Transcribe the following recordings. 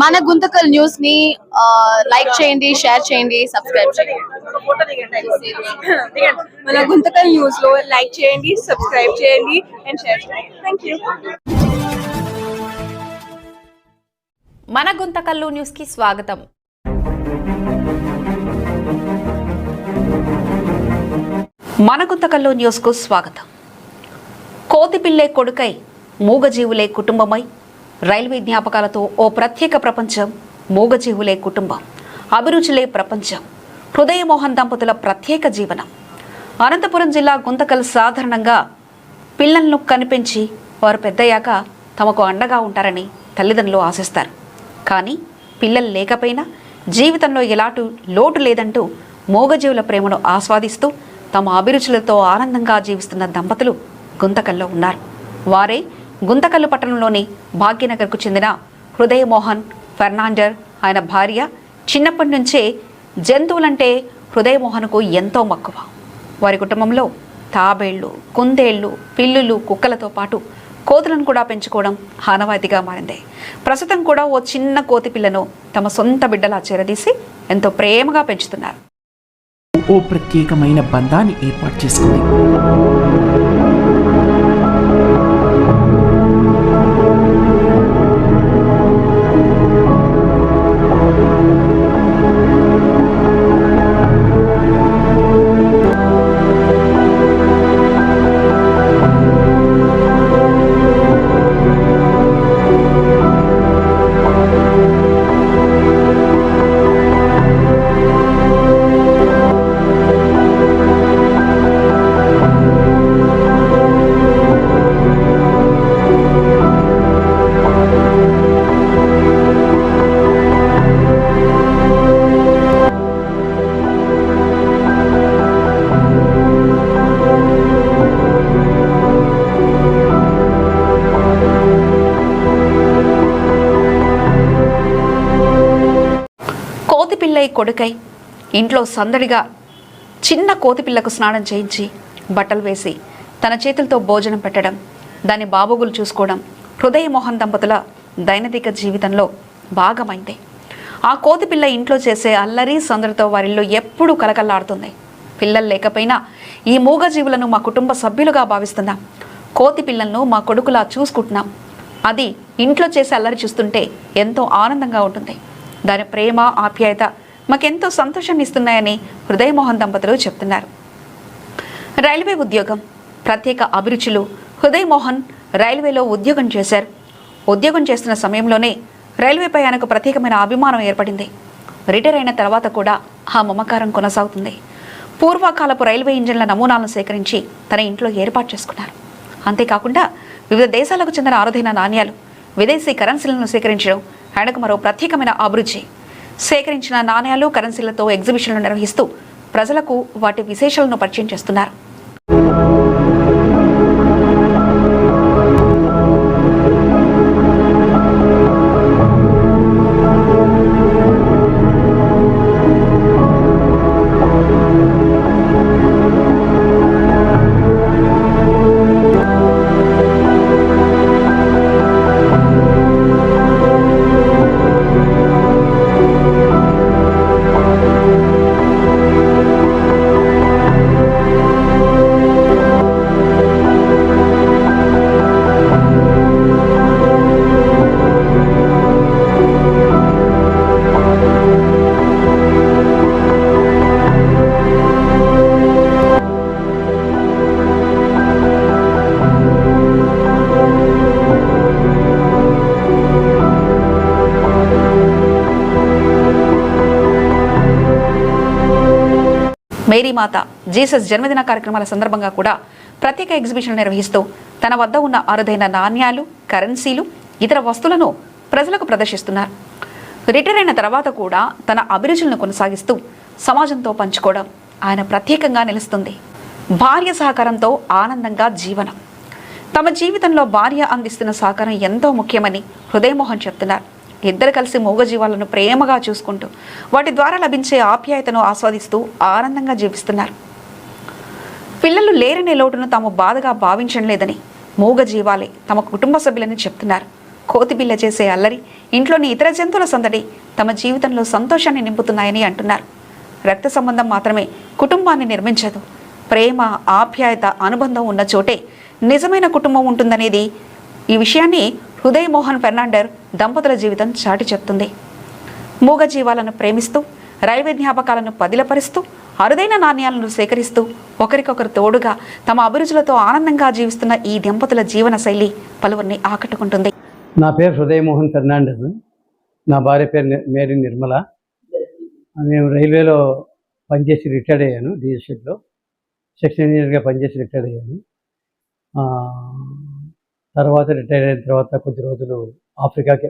మన గుంతకల్ న్యూస్ ని లైక్ చేయండి, షేర్ చేయండి, సబ్స్క్రైబ్ చేయండి. మన గుంతకల్ న్యూస్ లో లైక్ చేయండి, సబ్స్క్రైబ్ చేయండి అండ్ షేర్ చేయండి. థాంక్యూ. మన గుంతకల్లు న్యూస్ కి స్వాగతం. మన గుంతకల్లు న్యూస్ కు స్వాగతం. కోతిపిల్లే కొడుకై మూగజీవులే కుటుంబమై రైల్వే జ్ఞాపకాలతో ఓ ప్రత్యేక ప్రపంచం. మూగజీవులే కుటుంబం, అభిరుచులే ప్రపంచం. హృదయమోహన్ దంపతుల ప్రత్యేక జీవనం. అనంతపురం జిల్లా గుంతకల్ సాధారణంగా పిల్లలను కనిపించి వారు పెద్దయ్యాక తమకు అండగా ఉంటారని తల్లిదండ్రులు ఆశిస్తారు. కానీ పిల్లలు లేకపోయినా జీవితంలో ఎలాంటి లోటు లేదంటూ మూగజీవుల ప్రేమను ఆస్వాదిస్తూ తమ అభిరుచులతో ఆనందంగా జీవిస్తున్న దంపతులు గుంతకల్లో ఉన్నారు. వారే గుంతకల్లు పట్టణంలోని భాగ్యనగర్కు చెందిన హృదయమోహన్ ఫెర్నాండర్. ఆయన భార్య. చిన్నప్పటి నుంచే జంతువులంటే హృదయమోహన్కు ఎంతో మక్కువ. వారి కుటుంబంలో తాబేళ్లు, కుందేళ్లు, పిల్లులు, కుక్కలతో పాటు కోతులను కూడా పెంచుకోవడం ఆనవాయితీగా మారింది. ప్రస్తుతం కూడా ఓ చిన్న కోతి పిల్లను తమ సొంత బిడ్డలా చేరదీసి ఎంతో ప్రేమగా పెంచుతున్నారు. ఓ ప్రత్యేకమైన బంధాన్ని ఏర్పాటు చేసుకుంది. కోతిపిల్లై కొడుకై ఇంట్లో సందడిగా చిన్న కోతిపిల్లకు స్నానం చేయించి బట్టలు వేసి తన చేతులతో భోజనం పెట్టడం, దాని బాబోగులు చూసుకోవడం హృదయమోహన్ దంపతుల దైనందిక జీవితంలో భాగమైంది. ఆ కోతిపిల్ల ఇంట్లో చేసే అల్లరి సందడితో వారిల్లో ఎప్పుడూ కలకల్లాడుతుంది. పిల్లలు లేకపోయినా ఈ మూగజీవులను మా కుటుంబ సభ్యులుగా భావిస్తున్నాం. కోతి పిల్లలను మా కొడుకులా చూసుకుంటున్నాం. అది ఇంట్లో చేసే అల్లరి చూస్తుంటే ఎంతో ఆనందంగా ఉంటుంది. దాని ప్రేమ, ఆప్యాయత మాకెంతో సంతోషాన్ని ఇస్తున్నాయని హృదయమోహన్ దంపతులు చెప్తున్నారు. రైల్వే ఉద్యోగం, ప్రత్యేక అభిరుచులు. హృదయమోహన్ రైల్వేలో ఉద్యోగం చేశారు. ఉద్యోగం చేస్తున్న సమయంలోనే రైల్వేపై ఆయనకు ప్రత్యేకమైన అభిమానం ఏర్పడింది. రిటైర్ అయిన తర్వాత కూడా ఆ మమకారం కొనసాగుతుంది. పూర్వకాలపు రైల్వే ఇంజిన్ల నమూనాలను సేకరించి తన ఇంట్లో ఏర్పాటు చేసుకున్నారు. అంతేకాకుండా వివిధ దేశాలకు చెందిన అరుదైన నాణ్యాలు, విదేశీ కరెన్సీలను సేకరించడం ఆయనకు మరో ప్రత్యేకమైన అభిరుచి. సేకరించిన నాణ్యాలు, కరెన్సీలతో ఎగ్జిబిషన్లు నిర్వహిస్తూ ప్రజలకు వాటి విశేషాలను పరిచయం చేస్తున్నారు. మేరీమాత, జీసస్ జన్మదిన కార్యక్రమాల సందర్భంగా కూడా ప్రత్యేక ఎగ్జిబిషన్ నిర్వహిస్తూ తన వద్ద ఉన్న అరుదైన నాణ్యాలు, కరెన్సీలు, ఇతర వస్తువులను ప్రజలకు ప్రదర్శిస్తున్నారు. రిటైర్ అయిన తర్వాత కూడా తన అభిరుచులను కొనసాగిస్తూ సమాజంతో పంచుకోవడం ఆయన ప్రత్యేకంగా నిలుస్తుంది. భార్య సహకారంతో ఆనందంగా జీవనం. తమ జీవితంలో భార్య అందిస్తున్న సహకారం ఎంతో ముఖ్యమని హృదయమోహన్ చెప్తున్నారు. ఇద్దరు కలిసి మూగజీవాలను ప్రేమగా చూసుకుంటూ వాటి ద్వారా లభించే ఆప్యాయతను ఆస్వాదిస్తూ ఆనందంగా జీవిస్తున్నారు. పిల్లలు లేరనే లోటును తాము బాధగా భావించడం లేదని, మూగజీవాలే తమ కుటుంబ సభ్యులని చెప్తున్నారు. కోతిబిల్ల చేసే అల్లరి, ఇంట్లోని ఇతర జంతువుల సందడి తమ జీవితంలో సంతోషాన్ని నింపుతున్నాయని అంటున్నారు. రక్త సంబంధం మాత్రమే కుటుంబాన్ని నిర్మించదు. ప్రేమ, ఆప్యాయత, అనుబంధం ఉన్న చోటే నిజమైన కుటుంబం ఉంటుందనేది ఈ విషయాన్ని హృదయ్ మోహన్ ఫెర్నాండర్ దంపతుల జీవితం చాటి చెప్తుంది. మూగ జీవాలను ప్రేమిస్తూ, రైల్వే జ్ఞాపకాలను పదిలపరుస్తూ, అరుదైన నాణ్యాలను సేకరిస్తూ, ఒకరికొకరు తోడుగా తమ అభిరుచులతో ఆనందంగా జీవిస్తున్న ఈ దంపతుల జీవన శైలి పలువురిని ఆకట్టుకుంటుంది. నా పేరు హృదయ్ మోహన్ ఫెర్నాండెస్. నా భార్య పేరు మేరీ నిర్మల. మేము రైల్వేలో పనిచేసి రిటైర్డ్ అయ్యాను. డీజిల్ షెడ్లో సెక్షన్ ఇంజనీర్గా పనిచేసి రిటైర్డ్ అయ్యాను. తర్వాత రిటైర్ అయిన తర్వాత కొద్ది రోజులు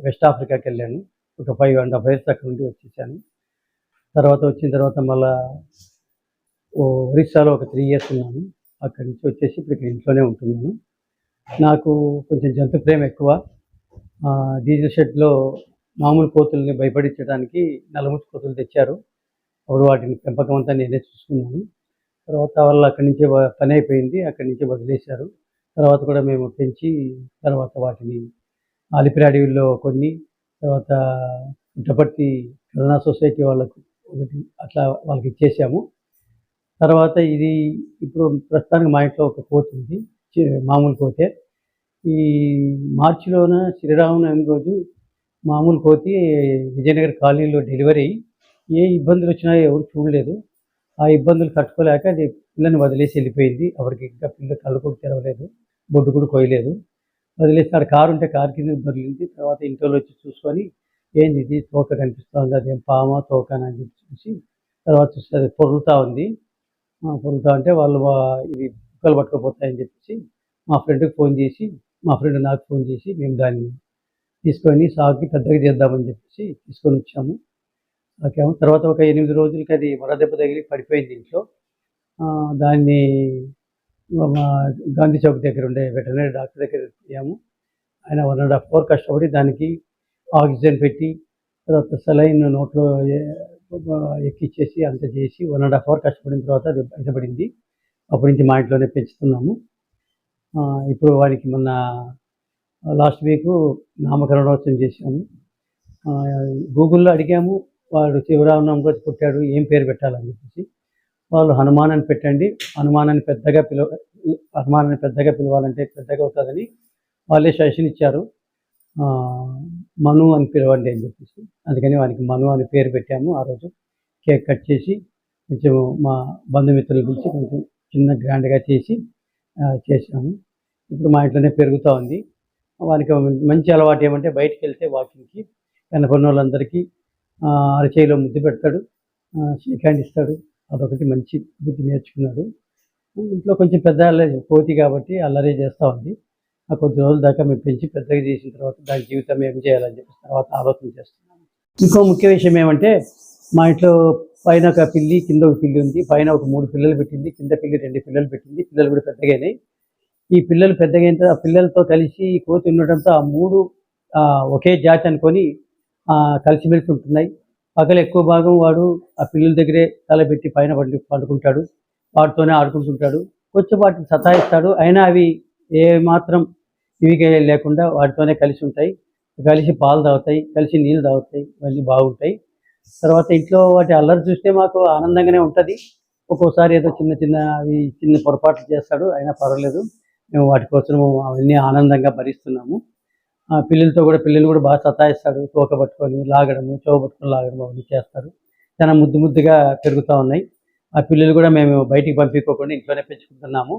వెస్ట్ ఆఫ్రికాకి వెళ్ళాను. ఒక 5.5 years అక్కడ నుండి వచ్చేసాను. వచ్చిన తర్వాత మళ్ళా ఒరిస్సాలో ఒక 3 years ఉన్నాను. అక్కడి నుంచి వచ్చేసి ఇప్పుడు ఇక్కడ ఇంట్లోనే ఉంటున్నాను. నాకు కొంచెం జంతు ప్రేమ ఎక్కువ. డీజిల్ షెడ్లో మామూలు కోతుల్ని భయపడించడానికి నల్లముచ్చు కోతులు తెచ్చారు. అప్పుడు వాటిని పెంపకం అంతా నేనే చూసుకున్నాను. తర్వాత వాళ్ళు అక్కడి నుంచి పని అయిపోయింది, అక్కడి నుంచి వదిలేశారు. తర్వాత కూడా మేము పెంచి వాటిని ఆలిపిరి అడవిలో కొన్ని, తర్వాత పుట్టపర్తి కరుణా సొసైటీ వాళ్ళకు ఒకటి అట్లా వాళ్ళకి ఇచ్చేసాము. తర్వాత ఇది ఇప్పుడు ప్రస్తుతానికి మా ఇంట్లో ఒక కోతి ఉంది, మామూలు కోతే. ఈ మార్చిలోన శ్రీరామనవమి రోజు మామూలు కోతి విజయనగర్ కాలనీలో డెలివరీ అయ్యి ఏ ఇబ్బందులు వచ్చినా ఎవరు చూడలేదు. ఆ ఇబ్బందులు తట్టుకోలేక అది పిల్లని వదిలేసి వెళ్ళిపోయింది. ఎవరికి ఇంకా పిల్ల కళ్ళు కూడా తెరవలేదు, బొడ్డు కూడా కొయ్యలేదు. వదిలేసి ఆడ కారు ఉంటే కారు కింద దొరికింది. తర్వాత ఇంట్లో వచ్చి చూసుకొని ఏంది ఇది తోక కనిపిస్తుంది, అదేం పామా తోకనా అని చెప్పి చూసి తర్వాత చూస్తే అది పొరులుతూ ఉంది. పొరులుతూ ఉంటే వాళ్ళు ఇది కుక్కలు పట్టుకుపోతాయని చెప్పేసి మా ఫ్రెండ్కి ఫోన్ చేసి, మా ఫ్రెండ్ నాకు ఫోన్ చేసి మేము దాన్ని తీసుకొని సాకి పెద్దగా చేద్దామని చెప్పేసి తీసుకొని వచ్చాము. ఓకేమో తర్వాత ఒక 8 రోజులకి అది వడదెబ్బ తగిలి పడిపోయింది ఇంట్లో. దాన్ని గాంధీ చౌక్ దగ్గర ఉండే వెటర్నరీ డాక్టర్ దగ్గర పోయాము. ఆయన 1.5 hour కష్టపడి దానికి ఆక్సిజన్ పెట్టి, తర్వాత సెలైన్ నోట్లో ఎక్కిచ్చేసి అంత చేసి 1.5 hour కష్టపడిన తర్వాత అది బయటపడింది. అప్పటి నుంచి మా ఇంట్లోనే పెంచుతున్నాము. ఇప్పుడు వాడికి మొన్న లాస్ట్ వీక్ నామకరణోత్సవం చేసాము. గూగుల్లో అడిగాము, వాడు శివరామనవమి రోజు పుట్టాడు, ఏం పేరు పెట్టాలని చెప్పేసి వాళ్ళు హనుమాన్ అని పెట్టండి, హనుమానాన్ని పెద్దగా పిలవాలంటే పెద్దగా అవుతుందని వాళ్ళే సజెషన్ ఇచ్చారు. మను అని పిలవండి అని చెప్పేసి అందుకని వానికి మను అని పేరు పెట్టాము. ఆ రోజు కేక్ కట్ చేసి కొంచెం మా బంధుమిత్రులు పిలిచి కొంచెం చిన్న గ్రాండ్గా చేసాము. ఇప్పుడు మా ఇంట్లోనే పెరుగుతూ ఉంది. వానికి మంచి అలవాటు ఏమంటే బయటికి వెళ్తే వాకింగ్కి కనపడిన వాళ్ళందరికీ అరచేయిలో ముద్దు పెడతాడు, షేక్ హ్యాండ్ ఇస్తాడు. అదొకటి మంచి బుద్ధి నేర్చుకున్నాడు. ఇంట్లో కొంచెం పెద్ద కోతి కాబట్టి అల్లరి చేస్తూ ఉంది. ఆ కొద్ది రోజుల దాకా మేము పెంచి పెద్దగా చేసిన తర్వాత దాని జీవితం ఏం చేయాలని చెప్పి తర్వాత ఆలోచన చేస్తున్నాము. ఇంకో ముఖ్య విషయం ఏమంటే మా ఇంట్లో పైన ఒక పిల్లి, కింద ఒక పిల్లి ఉంది. పైన ఒక 3 పిల్లలు పెట్టింది, కింద పిల్లి 2 పిల్లలు పెట్టింది. పిల్లలు కూడా పెద్దగానే. ఈ పిల్లలు పెద్దగైన ఆ పిల్లలతో కలిసి కోతి ఉండటంతో ఆ 3 ఒకే జాతి అనుకొని కలిసిమెలిసి ఉంటున్నాయి. పగలు ఎక్కువ భాగం వాడు ఆ పిల్లల దగ్గరే తలబెట్టి పైన పండుకుంటాడు, వాటితోనే ఆడుకుంటుంటాడు. కొంచెం వాటిని సతాయిస్తాడు, అయినా అవి ఏమాత్రం ఇవిగా లేకుండా వాటితోనే కలిసి ఉంటాయి. కలిసి పాలు తాగుతాయి, కలిసి నీళ్ళు తాగుతాయి, మళ్ళీ బాగుంటాయి. తర్వాత ఇంట్లో వాటి అల్లరి చూస్తే మాకు ఆనందంగానే ఉంటుంది. ఒక్కోసారి ఏదో చిన్న పొరపాట్లు చేస్తాడు, అయినా పర్వాలేదు. మేము వాటి కోసం అవన్నీ ఆనందంగా భరిస్తున్నాము. పిల్లలు కూడా బాగా సతాయిస్తాడు, తోక పట్టుకొని లాగడము, చెవ పట్టుకొని లాగడం అవన్నీ చేస్తారు. చాలా ముద్దుగా పెరుగుతూ ఉన్నాయి. ఆ పిల్లలు కూడా మేము బయటికి పంపించుకోకుండా ఇంట్లోనే పెంచుకుంటున్నాము.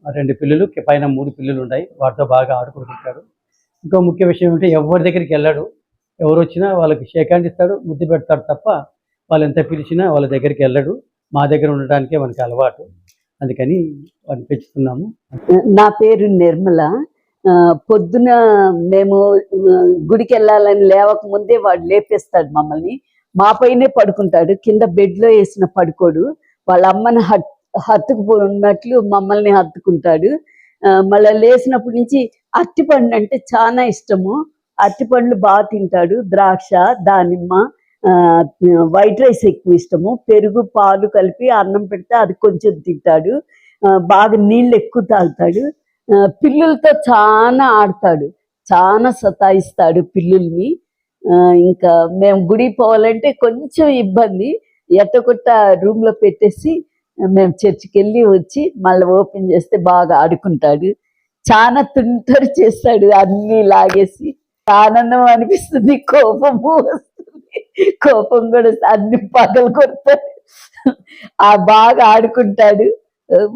2 పిల్లలు, పైన 3 పిల్లలు ఉన్నాయి. వాటితో బాగా ఆడుకుంటుంటాడు. ఇంకో ముఖ్య విషయం ఏంటంటే ఎవరి దగ్గరికి వెళ్ళాడు, ఎవరు వచ్చినా వాళ్ళకి షేక్ హ్యాండ్ ఇస్తాడు, ముద్దు పెడతాడు తప్ప వాళ్ళు ఎంత పిలిచినా వాళ్ళ దగ్గరికి వెళ్ళడు. మా దగ్గర ఉండటానికే మనకి అలవాటు, అందుకని వాడిని పెంచుతున్నాము. నా పేరు నిర్మల. పొద్దున మేము గుడికి వెళ్ళాలని లేవక ముందే వాడు లేపేస్తాడు మమ్మల్ని. మా పైనే పడుకుంటాడు, కింద బెడ్లో వేసిన పడుకోడు. వాళ్ళ అమ్మని హత్తుకున్నట్లు మమ్మల్ని హత్తుకుంటాడు. మళ్ళీ లేచినప్పటి నుంచి అరటిపండు అంటే చాలా ఇష్టము. అరటిపండ్లు బాగా తింటాడు, ద్రాక్ష, దానిమ్మ, వైట్ రైస్ ఎక్కువ ఇష్టము. పెరుగు పాలు కలిపి అన్నం పెడితే అది కొంచెం తింటాడు. బాగా నీళ్ళు ఎక్కువ తాగుతాడు. పిల్లలతో చాలా ఆడతాడు. చాలా సతాయిస్తాడు పిల్లుల్ని. ఇంకా మేము గుడికి పోవాలంటే కొంచెం ఇబ్బంది. ఎట్టకొట్ట రూమ్లో పెట్టేసి మేము చర్చికి వెళ్ళి వచ్చి మళ్ళీ ఓపెన్ చేస్తే బాగా ఆడుకుంటాడు. చాలా తుంటరి చేస్తాడు, అన్నీ లాగేసి. ఆనందం అనిపిస్తుంది, కోపము వస్తుంది. కోపం కూడా అన్ని పగలు కొడతాడు. బాగా ఆడుకుంటాడు.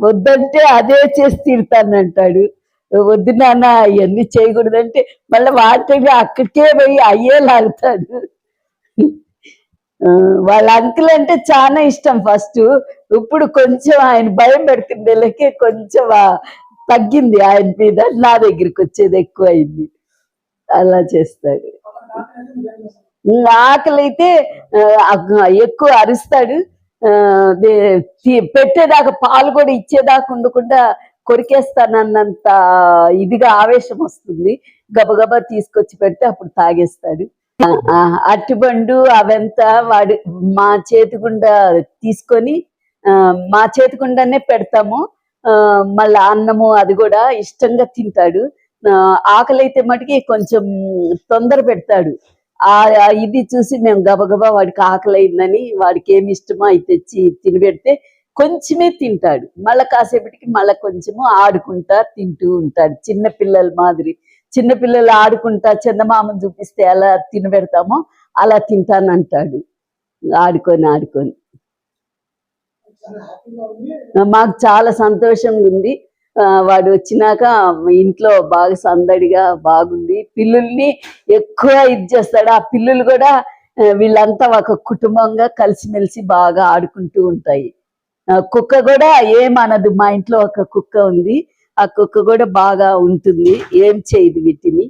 వద్దంటే అదే చేసి తిడతానంటాడు. వద్దు నాన్న ఇవన్నీ చేయకూడదంటే మళ్ళీ వాటిని అక్కడికే పోయి అయ్యే లాగుతాడు. వాళ్ళ అంకుల్ అంటే చాలా ఇష్టం ఫస్ట్. ఇప్పుడు కొంచెం ఆయన భయం పెడుతుండేలకే కొంచెం తగ్గింది ఆయన మీద, నా దగ్గరికి వచ్చేది ఎక్కువ అయింది. అలా చేస్తాడు. ఆకలి అయితే ఎక్కువ అరుస్తాడు. పెట్టేదాకా పాలు కూడా ఇచ్చేదాకా ఉండకుండా కొరికేస్తానన్నంత ఇదిగా ఆవేశం వస్తుంది. గబగబా తీసుకొచ్చి పెడితే అప్పుడు తాగేస్తాడు. అరటిపండు అవంతా వాడు మా చేతి గుండా తీసుకొని మా చేతి గుండానే పెడతాము. మళ్ళీ అన్నము అది కూడా ఇష్టంగా తింటాడు. ఆకలి అయితే మటుకి కొంచెం తొందర పెడతాడు. ఇది చూసి మేము గబగబా వాడికి ఆకలి అయిందని వాడికి ఏమి ఇష్టమో అవి తెచ్చి తినబెడితే కొంచెమే తింటాడు. మళ్ళీ కాసేపటికి మళ్ళీ కొంచెము ఆడుకుంటా తింటూ ఉంటాడు. చిన్నపిల్లల మాదిరి. చిన్నపిల్లలు ఆడుకుంటా చందమామను చూపిస్తే ఎలా తినబెడతామో అలా తింటానంటాడు. ఆడుకొని ఆడుకొని మాకు చాలా సంతోషంగా ఉంది. వాడు వచ్చినాక ఇంట్లో బాగా సందడిగా బాగుంది. పిల్లుల్ని ఎక్కువ ఇది చేస్తాడు. ఆ పిల్లులు కూడా వీళ్ళంతా ఒక కుటుంబంగా కలిసిమెలిసి బాగా ఆడుకుంటూ ఉంటాయి. కుక్క కూడా ఏమనదు. మా ఇంట్లో ఒక కుక్క ఉంది. ఆ కుక్క కూడా బాగా ఉంటుంది, ఏం చేయదు వీటిని.